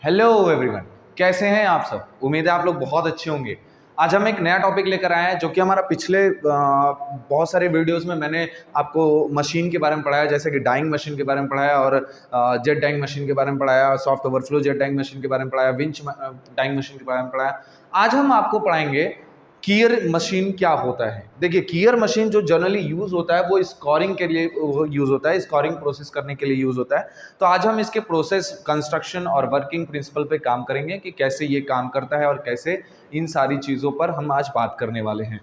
Hello everyone, कैसे हैं आप सब। उम्मीद है आप लोग बहुत अच्छे होंगे। आज हम एक नया टॉपिक लेकर आए हैं जो कि हमारा पिछले बहुत सारे वीडियोस में मैंने आपको मशीन के बारे में पढ़ाया, जैसे कि डाइंग मशीन के बारे में पढ़ाया और जेट डाइंग मशीन के बारे में पढ़ाया, soft overflow jet dyeing machine के बारे में पढ़ाया, विंच डाइंग मशीन के बारे में पढ़ाया। आज हम आपको पढ़ाएंगे कीयर मशीन क्या होता है। देखिए, कीयर मशीन जो जनरली यूज होता है वो स्कोरिंग के लिए यूज होता है, स्कोरिंग प्रोसेस करने के लिए यूज होता है। तो आज हम इसके प्रोसेस, कंस्ट्रक्शन और वर्किंग प्रिंसिपल पे काम करेंगे कि कैसे ये काम करता है और कैसे इन सारी चीज़ों पर हम आज बात करने वाले हैं।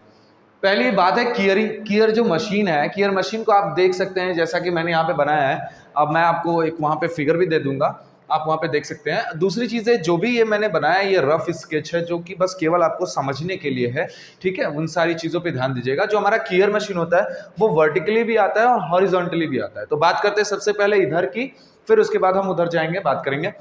पहली बात है कीयरिंग। कीयर जो मशीन है, कीयर मशीन को आप देख सकते हैं जैसा कि मैंने यहाँ पे बनाया है। अब मैं आपको एक वहाँ पे फिगर भी दे दूंगा, आप वहाँ पे देख सकते हैं। दूसरी चीज़ है, जो भी ये मैंने बनाया है ये रफ स्केच है जो कि बस केवल आपको समझने के लिए है, ठीक है। उन सारी चीज़ों पे ध्यान दीजिएगा। जो हमारा कीयर मशीन होता है वो वर्टिकली भी आता है और हॉरिजॉन्टली भी आता है। तो बात करते हैं सबसे पहले इधर की, फिर उसके बाद हम उधर जाएंगे, बात करेंगे।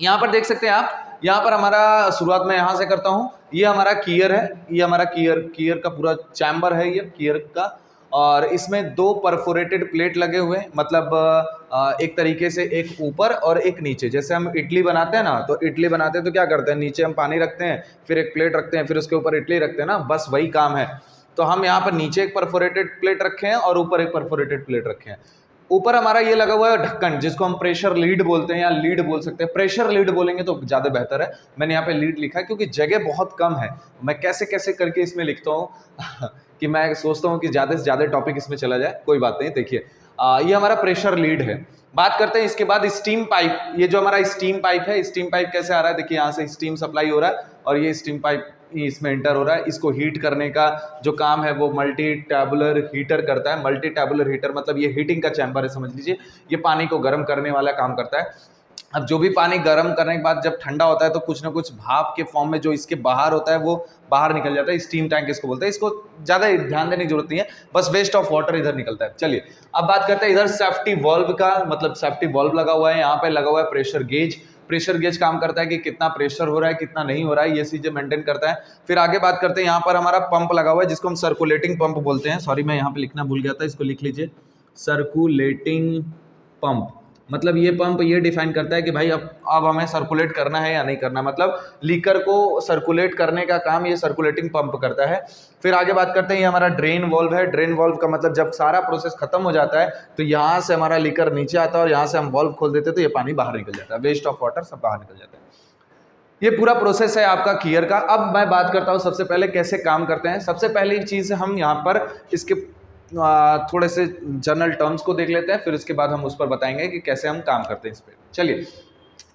यहाँ पर देख सकते हैं आप, यहाँ पर हमारा शुरुआत में यहाँ से करता हूँ। ये हमारा कीयर है, ये हमारा कीयर का पूरा चैम्बर है ये कीयर का। और इसमें दो परफोरेटेड प्लेट लगे हुए हैं, मतलब एक तरीके से एक ऊपर और एक नीचे। जैसे हम इडली बनाते हैं ना, तो इडली बनाते हैं तो क्या करते हैं, नीचे हम पानी रखते हैं, फिर एक प्लेट रखते हैं, फिर उसके ऊपर इडली रखते हैं ना, बस वही काम है। तो हम यहाँ पर नीचे एक परफोरेटेड प्लेट रखे हैं और ऊपर एक परफोरेटेड प्लेट रखे हैं। ऊपर हमारा ये लगा हुआ है ढक्कन, जिसको हम प्रेशर लीड बोलते हैं या लीड बोल सकते हैं। प्रेशर लीड बोलेंगे तो ज़्यादा बेहतर है। मैंने यहाँ पे लीड लिखा है क्योंकि जगह बहुत कम है। मैं कैसे कैसे करके इसमें लिखता हूँ कि मैं सोचता हूँ कि ज़्यादा से ज़्यादा टॉपिक इसमें चला जाए, कोई बात नहीं। देखिए, ये हमारा प्रेशर लीड है। बात करते हैं इसके बाद स्टीम पाइप। ये जो हमारा स्टीम पाइप है, स्टीम पाइप कैसे आ रहा है, देखिए यहाँ से स्टीम सप्लाई हो रहा है और ये स्टीम पाइप इसमें एंटर हो रहा है। इसको हीट करने का जो काम है वो मल्टी टैबुलर हीटर करता है। मल्टी टैबुलर हीटर मतलब ये हीटिंग का चैम्बर है, समझ लीजिए। ये पानी को गर्म करने वाला काम करता है। अब जो भी पानी गर्म करने के बाद जब ठंडा होता है तो कुछ ना कुछ भाप के फॉर्म में जो इसके बाहर होता है वो बाहर निकल जाता है। स्टीम टैंक इसको बोलते हैं। इसको ज़्यादा ध्यान देने की जरूरत नहीं है, बस वेस्ट ऑफ वाटर इधर निकलता है। चलिए अब बात करते हैं इधर सेफ्टी वॉल्व का, मतलब सेफ्टी वॉल्व लगा हुआ है। यहाँ पे लगा हुआ है प्रेशर गेज। प्रेशर गेज काम करता है कि कितना प्रेशर हो रहा है, कितना नहीं हो रहा है, ये चीजें मेंटेन करता है। फिर आगे बात करते हैं, यहाँ पर हमारा पंप लगा हुआ है जिसको हम सर्कुलेटिंग पंप बोलते हैं। सॉरी, मैं यहाँ पे लिखना भूल गया था, इसको लिख लीजिए, सर्कुलेटिंग पंप। मतलब ये पंप ये डिफाइन करता है कि भाई अब हमें सर्कुलेट करना है या नहीं करना, मतलब लीकर को सर्कुलेट करने का काम ये सर्कुलेटिंग पंप करता है। फिर आगे बात करते हैं, ये हमारा ड्रेन वॉल्व है। ड्रेन वॉल्व का मतलब जब सारा प्रोसेस खत्म हो जाता है तो यहाँ से हमारा लीकर नीचे आता है और यहाँ से हम वॉल्व खोल देते हैं तो ये पानी बाहर निकल जाता है, वेस्ट ऑफ वाटर सब बाहर निकल जाता है। ये पूरा प्रोसेस है आपका कीयर का। अब मैं बात करता हूँ सबसे पहले कैसे काम करते हैं। सबसे पहली चीज़ हम यहाँ पर इसके थोड़े से जनरल टर्म्स को देख लेते हैं, फिर उसके बाद हम उस पर बताएंगे कि कैसे हम काम करते हैं इस पर। चलिए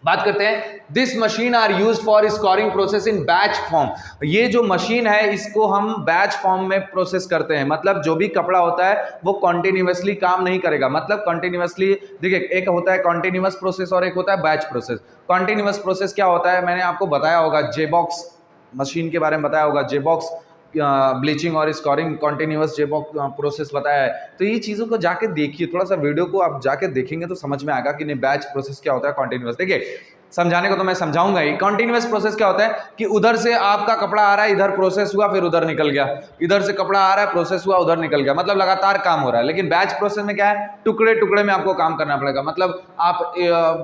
बात करते हैं। This machine are used for scoring process in batch form. ये जो मशीन है इसको हम बैच फॉर्म में प्रोसेस करते हैं। मतलब जो भी कपड़ा होता है वो कॉन्टिन्यूसली काम नहीं करेगा। मतलब कॉन्टिन्यूसली, देखिए, एक होता है कॉन्टिन्यूस प्रोसेस और एक होता है बैच प्रोसेस। कॉन्टिन्यूस प्रोसेस क्या होता है, मैंने आपको बताया होगा, जेबॉक्स मशीन के बारे में बताया होगा। जेबॉक्स ब्लीचिंग और स्कोरिंग कॉन्टिन्यूस जेबॉक्स प्रोसेस बताया है। तो ये चीज़ों को जाके देखिए, थोड़ा सा वीडियो को आप जाके देखेंगे तो समझ में आएगा कि नहीं बैच प्रोसेस क्या होता है, कॉन्टिन्यूस। देखिए, समझाने को तो मैं समझाऊंगा ही। कॉन्टिन्यूस प्रोसेस क्या होता है कि उधर से आपका कपड़ा आ रहा है, इधर प्रोसेस हुआ, फिर उधर निकल गया, इधर से कपड़ा आ रहा है, प्रोसेस हुआ, उधर निकल गया, मतलब लगातार काम हो रहा है। लेकिन बैच प्रोसेस में क्या है, टुकड़े टुकड़े में आपको काम करना पड़ेगा। मतलब आप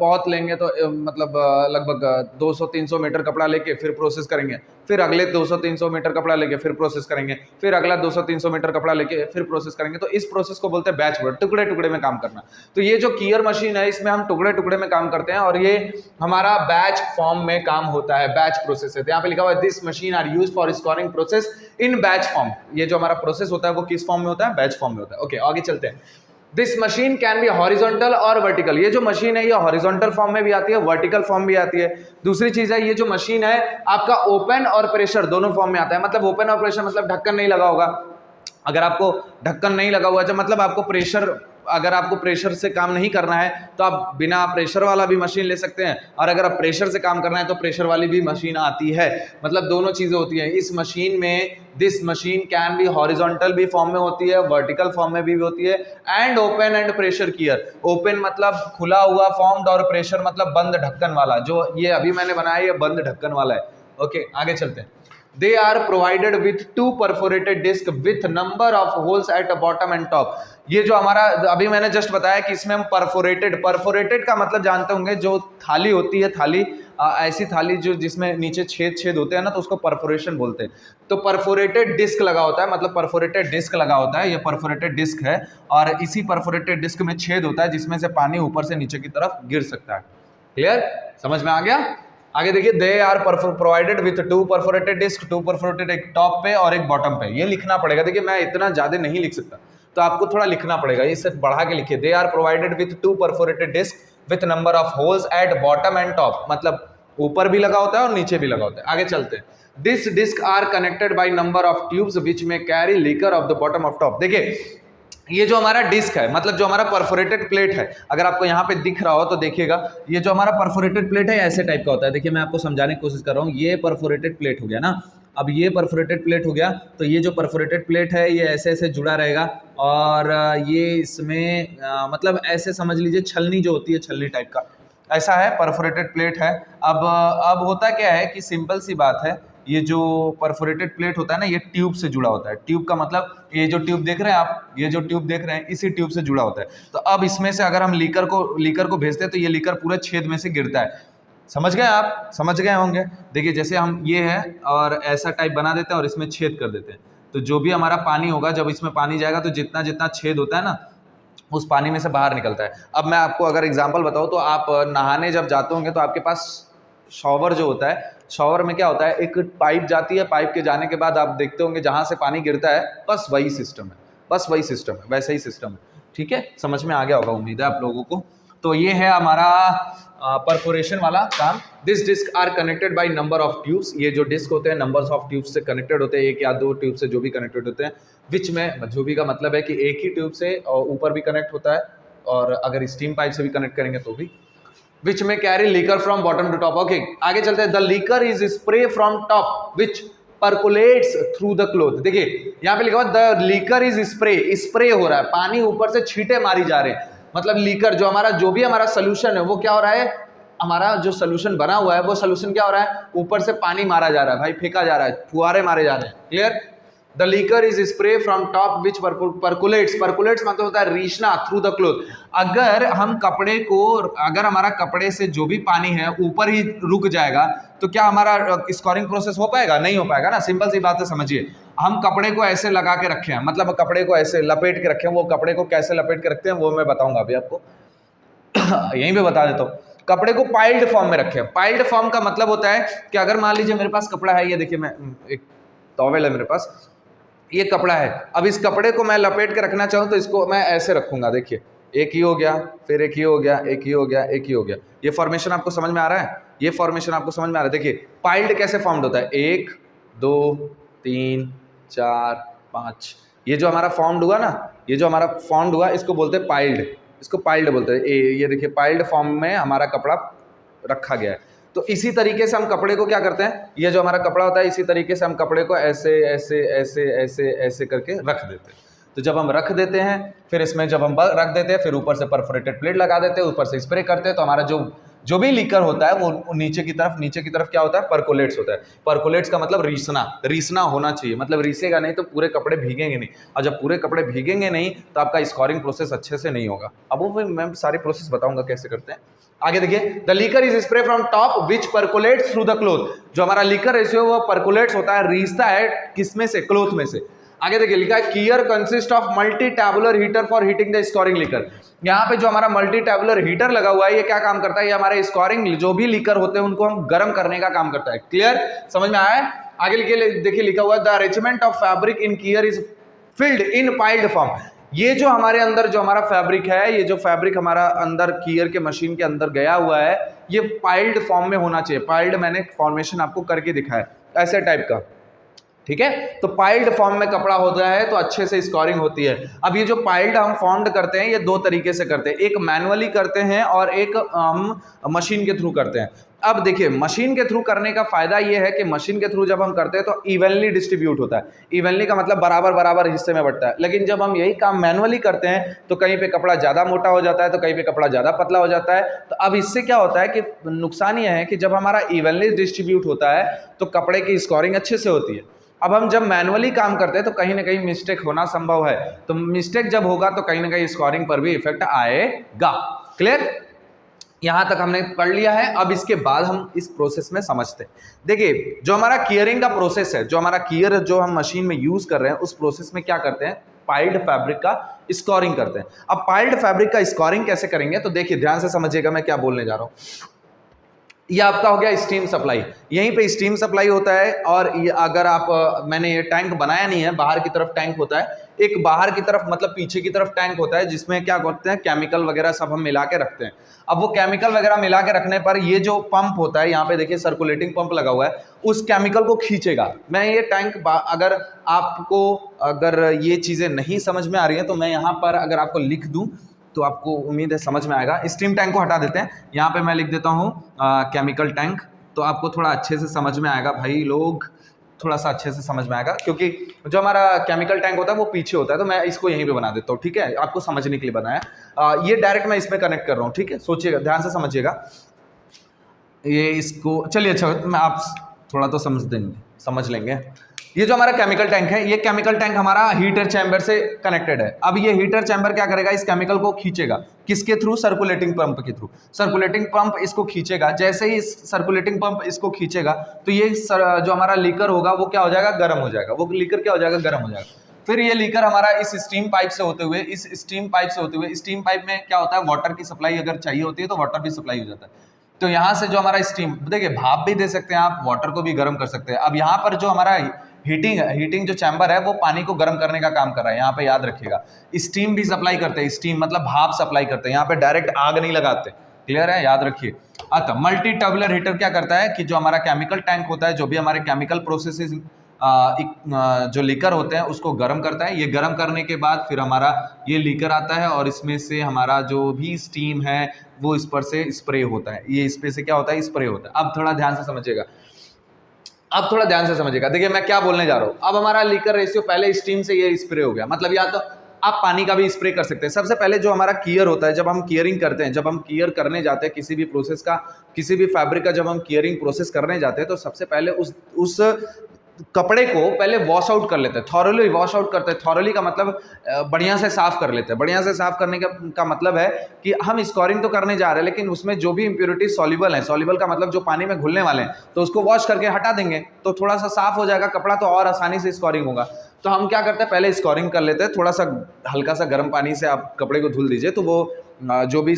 बहुत लेंगे तो मतलब लगभग 200-300 मीटर कपड़ा लेके फिर प्रोसेस करेंगे, फिर अगले 200-300 मीटर कपड़ा लेके फिर प्रोसेस करेंगे, फिर अगला 200-300 मीटर कपड़ा लेके फिर प्रोसेस करेंगे। तो इस प्रोसेस को बोलते हैं बैच वर्क, टुकड़े टुकड़े में काम करना। तो ये जो कीयर मशीन है इसमें हम टुकड़े टुकड़े में काम करते हैं और ये हमारा बैच फॉर्म में काम होता है, बैच प्रोसेस है। तो यहाँ पे लिखा हुआ है this machine are used for scoring process in batch form. ये जो हमारा प्रोसेस होता है वो किस फॉर्म में होता है, बैच फॉर्म में होता है। ओके, आगे चलते हैं। This machine can be horizontal और वर्टिकल। ये जो मशीन है ये हॉरिजॉन्टल फॉर्म में भी आती है, वर्टिकल फॉर्म भी आती है। दूसरी चीज है, ये जो मशीन है आपका ओपन और प्रेशर दोनों फॉर्म में आता है। मतलब ओपन और प्रेशर मतलब ढक्कन नहीं लगा होगा। अगर आपको ढक्कन नहीं लगा हुआ है मतलब आपको प्रेशर, अगर आपको प्रेशर से काम नहीं करना है तो आप बिना प्रेशर वाला भी मशीन ले सकते हैं, और अगर आप प्रेशर से काम करना है तो प्रेशर वाली भी मशीन आती है। मतलब दोनों चीज़ें होती हैं इस मशीन में। This machine can be horizontal भी फॉर्म में होती है, वर्टिकल फॉर्म में भी होती है, and open end pressure kier. Open मतलब खुला हुआ फॉर्म्ड और प्रेशर मतलब बंद ढक्कन वाला। जो ये अभी मैंने बनाया ये बंद ढक्कन वाला है। ओके, आगे चलते हैं। They are provided with two perforated disc with number of holes at the bottom and top। ये जो हमारा अभी मैंने जस्ट बताया कि इसमें हम परफोरेटेड का मतलब जानते होंगे, जो थाली होती है, थाली ऐसी थाली जो जिसमें नीचे छेद छेद होते हैं ना, तो उसको परफोरेशन बोलते हैं। तो परफोरेटेड डिस्क लगा होता है, मतलब परफोरेटेड डिस्क लगा होता है, ये परफोरेटेड डिस्क है, और इसी परफोरेटेड डिस्क में छेद होता है जिसमें से पानी ऊपर से नीचे की तरफ गिर सकता है। क्लियर, समझ में आ गया? आगे देखिए, they are provided with two perforated disc, two perforated, एक टॉप पे और एक बॉटम पे। ये लिखना पड़ेगा, देखिए मैं इतना ज्यादा नहीं लिख सकता, तो आपको थोड़ा लिखना पड़ेगा, इसे बढ़ा के लिखिए। They are provided with two perforated disc with number of holes at bottom and top, मतलब ऊपर भी लगा होता है और नीचे भी लगा होता है। आगे चलते हैं। This disc are connected by number of tubes which में carry liquor of the bottom of top. देखिए ये जो हमारा डिस्क है, मतलब जो हमारा परफोरेटेड प्लेट है, अगर आपको यहाँ पे दिख रहा हो तो देखिएगा, ये जो हमारा परफोरेटेड प्लेट है ऐसे टाइप का होता है। देखिए मैं आपको समझाने की कोशिश कर रहा हूँ, ये परफोरेटेड प्लेट हो गया ना, अब ये परफोरेटेड प्लेट हो गया, तो ये जो परफोरेटेड प्लेट है ये ऐसे ऐसे जुड़ा रहेगा, और ये इसमें मतलब ऐसे समझ लीजिए छलनी जो होती है, छलनी टाइप का ऐसा है, परफोरेटेड प्लेट है। अब होता क्या है कि सिंपल सी बात है, ये जो परफोरेटेड प्लेट होता है ना, ये ट्यूब से जुड़ा होता है। ट्यूब का मतलब ये जो ट्यूब देख रहे हैं आप, ये जो ट्यूब देख रहे हैं इसी ट्यूब से जुड़ा होता है। तो अब इसमें से अगर हम लीकर को भेजते हैं तो ये लीकर पूरे छेद में से गिरता है। समझ गए आप? समझ गए होंगे। देखिए जैसे हम ये है और ऐसा टाइप बना देते हैं और इसमें छेद कर देते हैं, तो जो भी हमारा पानी होगा, जब इसमें पानी जाएगा तो जितना जितना छेद होता है ना, उस पानी में से बाहर निकलता है। अब मैं आपको अगर एग्जांपल बताऊं, तो आप नहाने जब जाते होंगे तो आपके पास शॉवर जो होता है, शॉवर में क्या होता है, एक पाइप जाती है, पाइप के जाने के बाद आप देखते होंगे जहां से पानी गिरता है, बस वही सिस्टम है, बस वही सिस्टम है, वैसा ही सिस्टम है। ठीक है, समझ में आ गया होगा उम्मीद है आप लोगों को। तो ये है हमारा परफोरेशन वाला काम। This disc are connected by number of tubes, ये जो डिस्क होते हैं नंबर्स ऑफ ट्यूब्स से कनेक्टेड होते हैं, एक या दो ट्यूब से जो भी कनेक्टेड होते हैं, विच में जो भी का मतलब है कि एक ही ट्यूब से ऊपर भी कनेक्ट होता है, और अगर स्टीम पाइप से भी कनेक्ट करेंगे तो भी, विच में carry liquor from bottom to top. Okay, आगे चलते हैं। The liquor is spray from top which percolates through the cloth. देखिए यहाँ पे लिखा हुआ the liquor is spray, spray हो रहा है, पानी ऊपर से छींटे मारी जा रहे हैं, मतलब लीकर जो हमारा जो भी हमारा सोल्यूशन है वो क्या हो रहा है, हमारा जो सोल्यूशन बना हुआ है वो सोल्यूशन क्या हो रहा है, ऊपर से पानी मारा जा रहा है भाई, फेंका जा रहा है, फुहारे मारे जा रहे हैं। Clear? The liquor is spray from top which percolates, percolates मतलब होता है रीचना थ्रू द क्लोथ। अगर हम कपड़े को, अगर हमारा कपड़े से जो भी पानी है ऊपर ही रुक जाएगा तो क्या हमारा स्कोरिंग प्रोसेस हो पाएगा? नहीं हो पाएगा ना। सिंपल सी बात है, समझिए। हम कपड़े को ऐसे लगा के रखे हैं, मतलब कपड़े को ऐसे लपेट के रखे हैं, वो कपड़े को कैसे लपेट के रखते हैं वो मैं बताऊंगा अभी आपको यहीं पे बता देता हूँ। कपड़े को पाइल्ड फॉर्म में रखे हैं। पाइल्ड फॉर्म का मतलब होता है कि अगर मान लीजिए मेरे पास कपड़ा है, ये देखिए मैं एक टॉवेल है मेरे पास, ये कपड़ा है, अब इस कपड़े को मैं लपेट के रखना चाहूँ तो इसको मैं ऐसे रखूंगा, देखिए एक ही हो गया, फिर एक ही हो गया, एक ही हो गया, एक ही हो गया। ये फॉर्मेशन आपको समझ में आ रहा है? ये फॉर्मेशन आपको समझ में आ रहा है? देखिए पाइल्ड कैसे फॉर्म्ड होता है, 1 2 3 4 5, ये जो हमारा फॉर्म्ड हुआ ना, ये जो हमारा फॉर्म्ड हुआ इसको बोलते हैं पाइल्ड, इसको पाइल्ड बोलते हैं। ये देखिए पाइल्ड फॉर्म में हमारा कपड़ा रखा गया है। तो इसी तरीके से हम कपड़े को क्या करते हैं, ये जो हमारा कपड़ा होता है इसी तरीके से हम कपड़े को ऐसे ऐसे ऐसे ऐसे ऐसे करके रख देते हैं। तो जब हम रख देते हैं, फिर इसमें जब हम रख देते हैं, फिर ऊपर से परफोरेटेड प्लेट लगा देते हैं, ऊपर से स्प्रे करते हैं, तो हमारा जो भी लीकर होता है वो नीचे की तरफ क्या होता है, परकोलेट्स होता है। परकोलेट्स का मतलब रीसना होना चाहिए, मतलब रीसेगा नहीं तो पूरे कपड़े भीगेंगे नहीं, और जब पूरे कपड़े भीगेंगे नहीं तो आपका स्कोरिंग प्रोसेस अच्छे से नहीं होगा। अब वो मैं सारी प्रोसेस बताऊंगा कैसे करते हैं। आगे देखिए, the liquor is spray from top which percolates through the cloth. जो हमारा लीकर है वो परकोलेट्स होता है, रीसता है किसमें से, क्लोथ में से। आगे देखिए लिखा है kier consist of multi tubular heater for heating the scouring liquor. यहाँ पे जो हमारा मल्टी टैबुलर हीटर लगा हुआ है ये क्या काम करता है, ये हमारे स्कोरिंग जो भी लीकर होते हैं उनको हम गर्म करने का काम करता है। क्लियर, समझ में आया है? आगे देखिए लिखा हुआ है the arrangement of fabric in kier is filled in piled form. ये जो हमारे अंदर जो हमारा फैब्रिक है, ये जो फैब्रिक हमारा अंदर कियर के मशीन के अंदर गया हुआ है, ये पाइल्ड फॉर्म में होना चाहिए। पाइल्ड मैंने फॉर्मेशन आपको करके दिखाया ऐसे टाइप का, ठीक है। तो पाइल्ड फॉर्म में कपड़ा होता है तो अच्छे से स्कोरिंग होती है। अब ये जो पाइल्ड हम फॉर्म्ड करते हैं ये दो तरीके से करते हैं, एक मैनुअली करते हैं और एक हम मशीन के थ्रू करते हैं। अब देखिए मशीन के थ्रू करने का फायदा ये है कि मशीन के थ्रू जब हम करते हैं तो इवनली डिस्ट्रीब्यूट होता है। इवनली का मतलब बराबर बराबर हिस्से में बंटता है। लेकिन जब हम यही काम मैनुअली करते हैं तो कहीं पे कपड़ा ज़्यादा मोटा हो जाता है तो कहीं पे कपड़ा ज़्यादा पतला हो जाता है। तो अब इससे क्या होता है कि नुकसान ये है कि जब हमारा इवनली डिस्ट्रीब्यूट होता है तो कपड़े की स्कोरिंग अच्छे से होती है। अब हम जब मैनुअली काम करते हैं तो कहीं ना कहीं मिस्टेक होना संभव है, तो मिस्टेक जब होगा तो कहीं ना कहीं स्कोरिंग पर भी इफेक्ट आएगा। क्लियर? यहाँ तक हमने कर लिया है। अब इसके बाद हम इस प्रोसेस में समझते हैं। देखिए जो हमारा कीयरिंग का प्रोसेस है, जो हमारा कीयर जो हम मशीन में यूज कर रहे हैं, उस प्रोसेस में क्या करते हैं, पाइल्ड फैब्रिक का स्कोरिंग करते हैं। अब पाइल्ड फैब्रिक का स्कोरिंग कैसे करेंगे, तो देखिए ध्यान से समझिएगा मैं क्या बोलने जा रहा हूँ। ये आपका हो गया स्टीम सप्लाई, यहीं पे स्टीम सप्लाई होता है। और ये अगर आप मैंने ये टैंक बनाया नहीं है, बाहर की तरफ टैंक होता है, एक बाहर की तरफ मतलब पीछे की तरफ टैंक होता है, जिसमें क्या करते हैं, केमिकल वगैरह सब हम मिला के रखते हैं। अब वो केमिकल वगैरह मिला के रखने पर ये जो पंप होता है, यहाँ पे देखिए सर्कुलेटिंग पंप लगा हुआ है, उस केमिकल को खींचेगा। मैं ये टैंक अगर आपको अगर ये चीजें नहीं समझ में आ रही है तो मैं यहाँ पर अगर आपको लिख दूं तो आपको उम्मीद है समझ में आएगा। स्टीम टैंक को हटा देते हैं, यहाँ पे मैं लिख देता हूँ केमिकल टैंक, तो आपको थोड़ा अच्छे से समझ में आएगा भाई लोग, थोड़ा सा अच्छे से समझ में आएगा, क्योंकि जो हमारा केमिकल टैंक होता है वो पीछे होता है, तो मैं इसको यहीं पे बना देता हूँ, ठीक है, आपको समझने के लिए बनाया। ये डायरेक्ट मैं इसमें कनेक्ट कर रहा हूँ, ठीक है, सोचिएगा, ध्यान से समझिएगा। ये इसको चलिए, अच्छा मैं आप थोड़ा तो समझ लेंगे। ये जो हमारा केमिकल टैंक है, ये केमिकल टैंक हमारा हीटर चैम्बर से कनेक्टेड है। अब ये हीटर चैम्बर क्या करेगा, इस केमिकल को खींचेगा, किसके थ्रू, सर्कुलेटिंग पंप के थ्रू। सर्कुलेटिंग पंप इसको खींचेगा, जैसे ही सर्कुलेटिंग पंप इसको खींचेगा तो ये जो हमारा लीकर होगा वो क्या हो जाएगा, गर्म हो जाएगा। वो लीकर क्या हो जाएगा, गर्म हो जाएगा। फिर ये लीकर हमारा इस स्टीम पाइप से होते हुए, स्टीम पाइप में क्या होता है, वाटर की सप्लाई अगर चाहिए होती है तो वाटर भी सप्लाई हो जाता है। तो यहाँ से जो हमारा स्टीम, देखिए भाप भी दे सकते हैं आप, वाटर को भी गर्म कर सकते हैं। अब यहाँ पर जो हमारा हीटिंग जो चैम्बर है वो पानी को गर्म करने का काम कर रहा है, यहाँ पे याद रखिएगा। स्टीम भी सप्लाई करते हैं, स्टीम मतलब भाप सप्लाई करते हैं, यहाँ पे डायरेक्ट आग नहीं लगाते, क्लियर है, याद रखिए। अतः मल्टी टर्बुलर हीटर क्या करता है कि जो हमारा केमिकल टैंक होता है, जो भी हमारे केमिकल प्रोसेसेस जो लीकर होते हैं उसको गर्म करता है। ये गर्म करने के बाद फिर हमारा ये लीकर आता है और इसमें से हमारा जो भी स्टीम है वो इस पर से स्प्रे होता है। ये इस पे से क्या होता है, स्प्रे होता है। अब थोड़ा ध्यान से समझिएगा, देखिए मैं क्या बोलने जा रहा हूँ। अब हमारा लीकर रेशियो पहले स्टीम से ये स्प्रे हो गया, मतलब या तो आप पानी का भी स्प्रे कर सकते हैं। सबसे पहले जो हमारा कीयर होता है, जब हम कीयरिंग करते हैं, जब हम कीयर करने जाते हैं किसी भी प्रोसेस का, किसी भी फैब्रिक का जब हम कीयरिंग प्रोसेस करने जाते हैं तो सबसे पहले उस कपड़े को पहले वॉश आउट कर लेते हैं, थॉरली वॉश आउट करते हैं। थॉरली का मतलब बढ़िया से साफ कर लेते हैं। बढ़िया से साफ करने का मतलब है कि हम स्कोरिंग तो करने जा रहे हैं, लेकिन उसमें जो भी इंप्योरिटी सॉल्युबल है, सॉल्युबल का मतलब जो पानी में घुलने वाले हैं, तो उसको वॉश करके हटा देंगे तो थोड़ा सा साफ हो जाएगा कपड़ा, तो और आसानी से स्कोरिंग होगा। तो हम क्या करते हैं, पहले स्कोरिंग कर लेते हैं, थोड़ा सा हल्का सा गर्म पानी से आप कपड़े को धुल दीजिए तो वो जो भी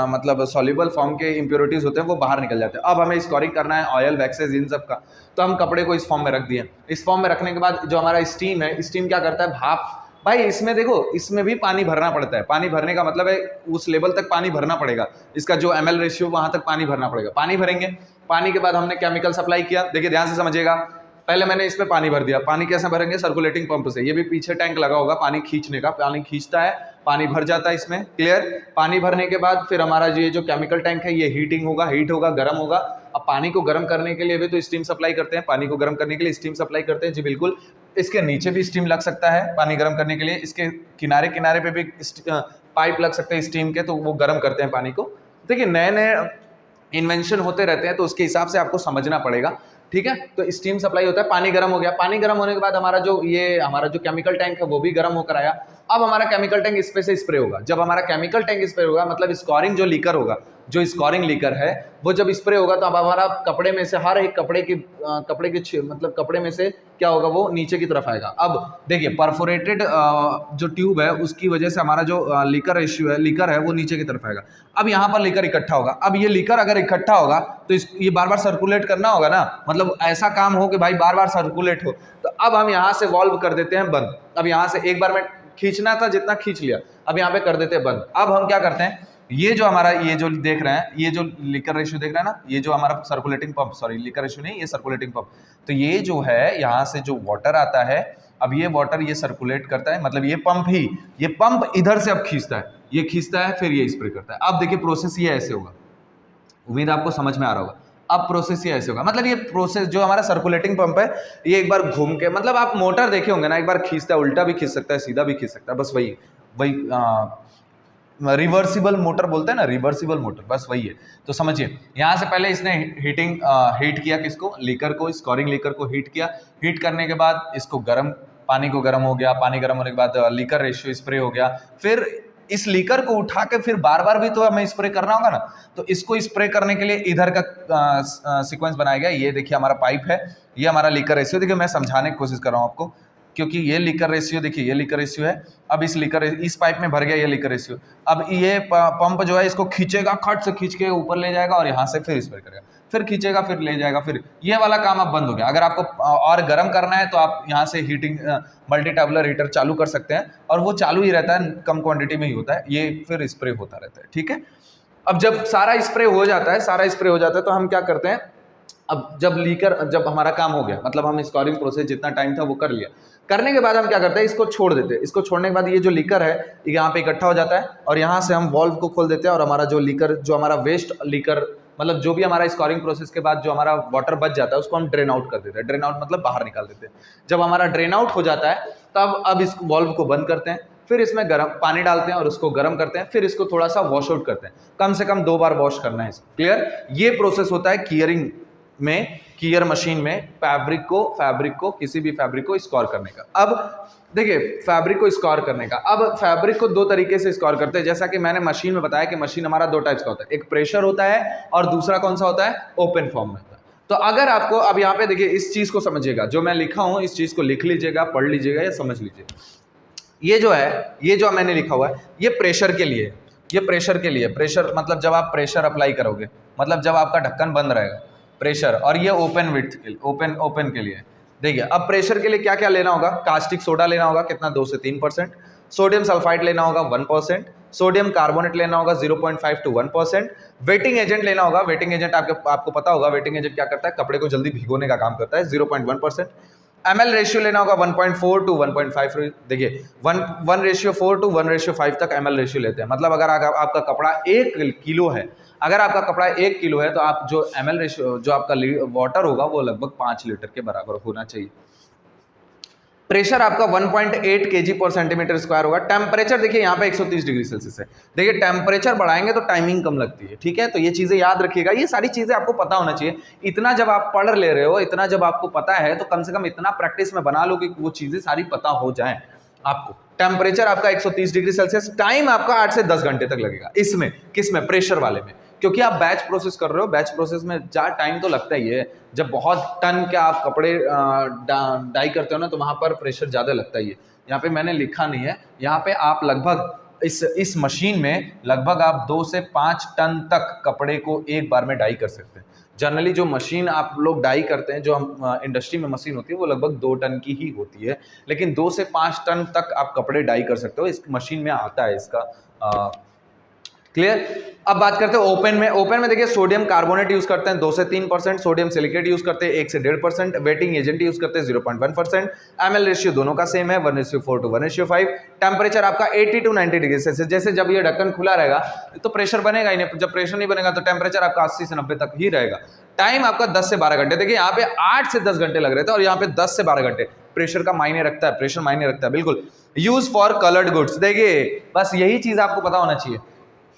मतलब सॉल्युबल फॉर्म के इंप्योरिटीज होते हैं वो बाहर निकल जाते हैं। अब हमें स्कोरिंग करना है ऑयल, वैक्सेस, इन सब का, तो हम कपड़े को इस फॉर्म में रख दिए। इस फॉर्म में रखने के बाद जो हमारा स्टीम है, स्टीम क्या करता है, भाप। भाई इसमें देखो, इसमें भी पानी भरना पड़ता है। पानी भरने का मतलब है उस लेवल तक पानी भरना पड़ेगा, इसका जो ml रेशियो वहां तक पानी भरना पड़ेगा। पानी भरेंगे, पानी के बाद हमने केमिकल सप्लाई किया। देखिए ध्यान से समझिएगा, पहले मैंने इसमें पानी भर दिया। पानी कैसे भरेंगे, सर्कुलेटिंग पंप से। ये भी पीछे टैंक लगा होगा पानी खींचने का, पानी खींचता है, पानी भर जाता है इसमें, क्लियर। पानी भरने के बाद फिर हमारा ये जो केमिकल टैंक है ये हीट होगा, गर्म होगा। अब पानी को गर्म करने के लिए भी तो स्टीम सप्लाई करते हैं, पानी को गर्म करने के लिए स्टीम सप्लाई करते हैं जी बिल्कुल। इसके नीचे भी स्टीम लग सकता है पानी गर्म करने के लिए, इसके किनारे किनारे पे भी पाइप लग सकते हैं स्टीम के, तो वो गर्म करते हैं पानी को। देखिए नए नए इन्वेंशन होते रहते हैं, तो उसके हिसाब से आपको समझना पड़ेगा, ठीक है। तो स्टीम सप्लाई होता है, पानी गर्म हो गया। पानी गर्म होने के बाद हमारा जो केमिकल टैंक है वो भी गर्म होकर आया। अब हमारा केमिकल टैंक इस पे से स्प्रे होगा। जब हमारा केमिकल टैंक स्प्रे होगा, मतलब स्कोरिंग जो लीकर होगा, जो स्कोरिंग लीकर है वो जब स्प्रे होगा तो अब हमारा कपड़े में से हर एक कपड़े के मतलब कपड़े में से क्या होगा, वो नीचे की तरफ आएगा। अब देखिए परफोरेटेड जो ट्यूब है उसकी वजह से हमारा जो लीकर रेशियो है, लीकर है वो नीचे की तरफ आएगा। अब यहाँ पर लीकर इकट्ठा होगा। अब ये लीकर अगर इकट्ठा होगा तो ये बार बार सर्कुलेट करना होगा ना, मतलब ऐसा काम हो कि भाई बार बार सर्कुलेट हो। तो अब हम यहाँ से वॉल्व कर देते हैं बंद। अब यहाँ से एक बार में खींचना था, जितना खींच लिया, अब यहाँ पे कर देते हैं बंद। अब हम क्या करते हैं, ये जो हमारा ये जो देख रहे हैं, ये जो लीकर रेशियो देख रहे हैं ना, ये जो हमारा circulating pump, sorry liquor ratio नहीं, ये सर्कुलेटिंग पंप। तो ये जो है यहाँ से जो वाटर आता है, अब ये वाटर ये सर्कुलेट करता है, मतलब ये पंप इधर से अब खींचता है, ये खींचता है, फिर ये स्प्रे करता है। अब देखिए प्रोसेस ये ऐसे होगा, उम्मीद आपको समझ में आ रहा होगा। अब प्रोसेस ये ऐसे होगा, मतलब ये प्रोसेस जो हमारा सर्कुलेटिंग पंप है ये एक बार घूम के, मतलब आप मोटर देखे होंगे ना, एक बार खींचता है, उल्टा भी खींच सकता है, सीधा भी खींच सकता है, बस वही रिवर्सिबल मोटर बोलते हैं ना, रिवर्सिबल मोटर, बस वही है। तो समझिए यहाँ से पहले इसने हीट किया किसको, लीकर को, स्कोरिंग लीकर को हीट किया। हीट करने के बाद इसको पानी को गर्म हो गया। पानी गर्म होने के बाद लीकर रेशियो स्प्रे हो गया। फिर इस लीकर को उठा के फिर बार बार भी तो हमें स्प्रे करना होगा ना। तो इसको स्प्रे करने के लिए इधर का सीक्वेंस बनाया गया। ये देखिए हमारा पाइप है, ये हमारा लीकर रेशियो। देखिए मैं समझाने की कोशिश कर रहा हूँ आपको, क्योंकि ये लीकर रेशियो, देखिए ये लीकर रेशियो है। अब इस पाइप में भर गया ये लीकर रेशियो। अब ये पंप जो है इसको खींचेगा, खट से खींच के ऊपर ले जाएगा और यहाँ से फिर स्प्रे करेगा, फिर खींचेगा, फिर ले जाएगा, फिर ये वाला काम अब बंद हो गया। अगर आपको और गर्म करना है तो आप यहाँ से हीटिंग मल्टी टैबुलर हीटर चालू कर सकते हैं, और वो चालू ही रहता है, कम क्वांटिटी में ही होता है, ये फिर स्प्रे होता रहता है। ठीक है, अब जब सारा स्प्रे हो जाता है, तो हम क्या करते हैं, अब जब हमारा काम हो गया, मतलब हम स्कोरिंग प्रोसेस जितना टाइम था वो कर लिया, करने के बाद हम क्या करते हैं, इसको छोड़ देते हैं। इसको छोड़ने के बाद ये जो लीकर है यहाँ पे इकट्ठा हो जाता है, और यहाँ से हम वॉल्व को खोल देते हैं, और हमारा जो लीकर, जो हमारा वेस्ट लीकर, मतलब जो भी हमारा स्कोरिंग प्रोसेस के बाद जो हमारा वाटर बच जाता है उसको हम ड्रेन आउट कर देते हैं। ड्रेन आउट मतलब बाहर निकाल देते हैं। जब हमारा ड्रेन आउट हो जाता है तब अब इस वॉल्व को बंद करते हैं, फिर इसमें गर्म पानी डालते हैं और उसको गर्म करते हैं, फिर इसको थोड़ा सा वॉश आउट करते हैं। कम से कम 2 बार वॉश करना है। क्लियर? ये प्रोसेस होता है कीयरिंग में, कीयर मशीन में फैब्रिक को किसी भी फैब्रिक को स्कोर करने का। अब देखिए फैब्रिक को स्कोर करने का, अब फैब्रिक को 2 तरीके से स्कोर करते हैं। जैसा कि मैंने मशीन में बताया कि मशीन हमारा 2 टाइप्स का होता है, एक प्रेशर होता है और दूसरा कौन सा होता है, ओपन फॉर्म में होता है। तो अगर आपको अब यहाँ पे देखिए इस चीज को समझिएगा, जो मैं लिखा हूं इस चीज को लिख लीजिएगा, पढ़ लीजिएगा या समझ लीजिएगा। ये जो है, ये जो मैंने लिखा हुआ है, ये प्रेशर के लिए, ये प्रेशर के लिए, प्रेशर मतलब जब आप प्रेशर अप्लाई करोगे, मतलब जब आपका ढक्कन बंद रहेगा, प्रेशर। और ये ओपन विड्थ के लिए, ओपन के लिए। देखिए अब प्रेशर के लिए क्या क्या लेना होगा, कास्टिक सोडा लेना होगा, कितना 2 से 3%, सोडियम सल्फाइड लेना होगा 1%, सोडियम कार्बोनेट लेना होगा 0.5 to 1%, वेटिंग एजेंट लेना होगा। वेटिंग एजेंट आपको पता होगा, वेटिंग एजेंट क्या करता है, कपड़े को जल्दी भिगोने का काम करता है, 0.1%। ml रेशियो लेना होगा 1.4 to 1.5। देखिए 1:4 to 1:5 तक ml रेशियो लेते हैं। मतलब अगर आपका कपड़ा 1 किलो है, अगर आपका कपड़ा 1 किलो है तो आप जो ml रेशियो, जो आपका वाटर होगा वो लगभग 5 लीटर के बराबर होना चाहिए। प्रेशर आपका 1.8 kg पर सेंटीमीटर स्क्वायर होगा। टेम्परेचर देखिए यहाँ पे 130 डिग्री सेल्सियस है। देखिए टेम्परेचर बढ़ाएंगे तो टाइमिंग कम लगती है। ठीक है, तो ये चीजें याद रखिएगा, ये सारी चीजें आपको पता होना चाहिए। इतना जब आप पढ़ ले रहे हो, इतना जब आपको पता है, तो कम से कम इतना प्रैक्टिस में बना लो कि वो चीजें सारी पता हो जाए आपको। टेम्परेचर आपका 130 डिग्री सेल्सियस, टाइम आपका 8 से 10 घंटे तक लगेगा। इसमें किसमें, प्रेशर वाले में, क्योंकि आप बैच प्रोसेस कर रहे हो। बैच प्रोसेस में ज़्यादा टाइम तो लगता ही है। जब बहुत टन के आप कपड़े डाई करते हो ना, तो वहाँ पर प्रेशर ज़्यादा लगता ही है। यहाँ पे मैंने लिखा नहीं है, यहाँ पे आप लगभग इस मशीन में लगभग आप 2 से 5 टन तक कपड़े को एक बार में डाई कर सकते हैं। जनरली जो मशीन आप लोग डाई करते हैं, जो हम इंडस्ट्री में मशीन होती है, वो लगभग 2 टन की ही होती है, लेकिन 2 से 5 टन तक आप कपड़े डाई कर सकते हो। इस मशीन में आता है इसका। क्लियर? अब बात करते हैं ओपन में। ओपन में देखिए सोडियम कार्बोनेट यूज करते हैं 2 से 3%, सोडियम सिलिकेट यूज करते हैं 1 से 1.5%, वेटिंग एजेंट यूज करते हैं 0.1%। ml रेशियो दोनों का सेम है 1:4 to 1:5। टेम्परेचर आपका 80 to 90 डिग्री सेल्सियस। जैसे जब ये ढक्कन खुला रहेगा तो प्रेशर बनेगा ही नहीं, जब प्रेशर नहीं बनेगा तो टेम्परेचर आपका 80 से 90 तक ही रहेगा। टाइम आपका 10 से 12 घंटे। देखिए यहाँ पे 8 से 10 घंटे लग रहे थे और यहाँ पे 10 से 12 घंटे। प्रेशर का मायने रखता है, प्रेशर मायने रखता है बिल्कुल। यूज फॉर कलर्ड गुड्स, देखिए बस यही चीज आपको पता होना चाहिए।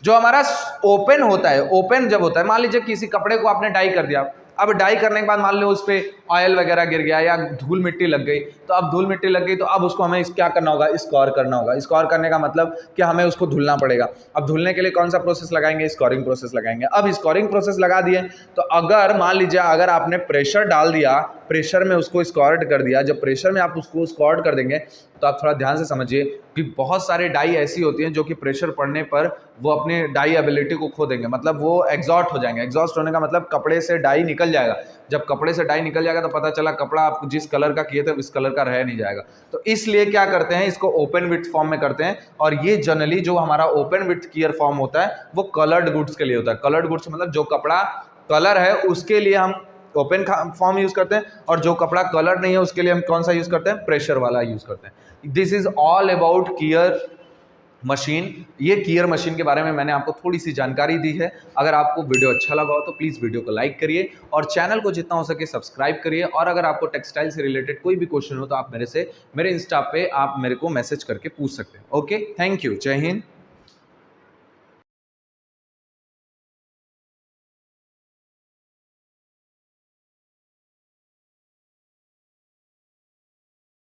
जो हमारा ओपन होता है, ओपन जब होता है, मान लीजिए किसी कपड़े को आपने डाई कर दिया, अब डाई करने के बाद मान लो उस पर ऑयल वगैरह गिर गया या धूल मिट्टी लग गई, तो अब धूल मिट्टी लग गई तो अब उसको हमें क्या करना होगा, स्कोर करना होगा। स्कोर करने का मतलब कि हमें उसको धुलना पड़ेगा। अब धुलने के लिए कौन सा प्रोसेस लगाएंगे, स्कोरिंग प्रोसेस लगाएंगे। अब स्कोरिंग प्रोसेस लगा दिए तो अगर मान लीजिए अगर आपने प्रेशर डाल दिया, प्रेशर में उसको स्कॉर्ड कर दिया, जब प्रेशर में आप उसको स्कॉर्ड कर देंगे तो आप थोड़ा ध्यान से समझिए कि बहुत सारे डाई ऐसी होती हैं जो कि प्रेशर पड़ने पर वो अपने डाई एबिलिटी को खो देंगे, मतलब वो एग्जॉस्ट हो जाएंगे। एग्जॉस्ट होने का मतलब कपड़े से डाई निकल जाएगा। जब कपड़े से डाई निकल जाएगा तो पता चला कपड़ा आप जिस कलर का किए थे उस कलर का रह नहीं जाएगा। तो इसलिए क्या करते हैं, इसको ओपन विड्थ फॉर्म में करते हैं। और ये जनरली जो हमारा ओपन विड्थ कीयर फॉर्म होता है वो कलर्ड गुड्स के लिए होता है। कलर्ड गुड्स मतलब जो कपड़ा कलर है उसके लिए हम ओपन फॉर्म यूज करते हैं, और जो कपड़ा कलर नहीं है उसके लिए हम कौन सा यूज करते हैं, प्रेशर वाला यूज करते हैं। This is all about kier machine. ये कीयर मशीन के बारे में मैंने आपको थोड़ी सी जानकारी दी है। अगर आपको वीडियो अच्छा लगा हो तो प्लीज़ वीडियो को लाइक करिए और चैनल को जितना हो सके सब्सक्राइब करिए। और अगर आपको टेक्सटाइल से रिलेटेड कोई भी क्वेश्चन हो तो आप मेरे इंस्टा पे आप मेरे को मैसेज करके पूछ सकते हैं। ओके, थैंक यू, जय हिंद।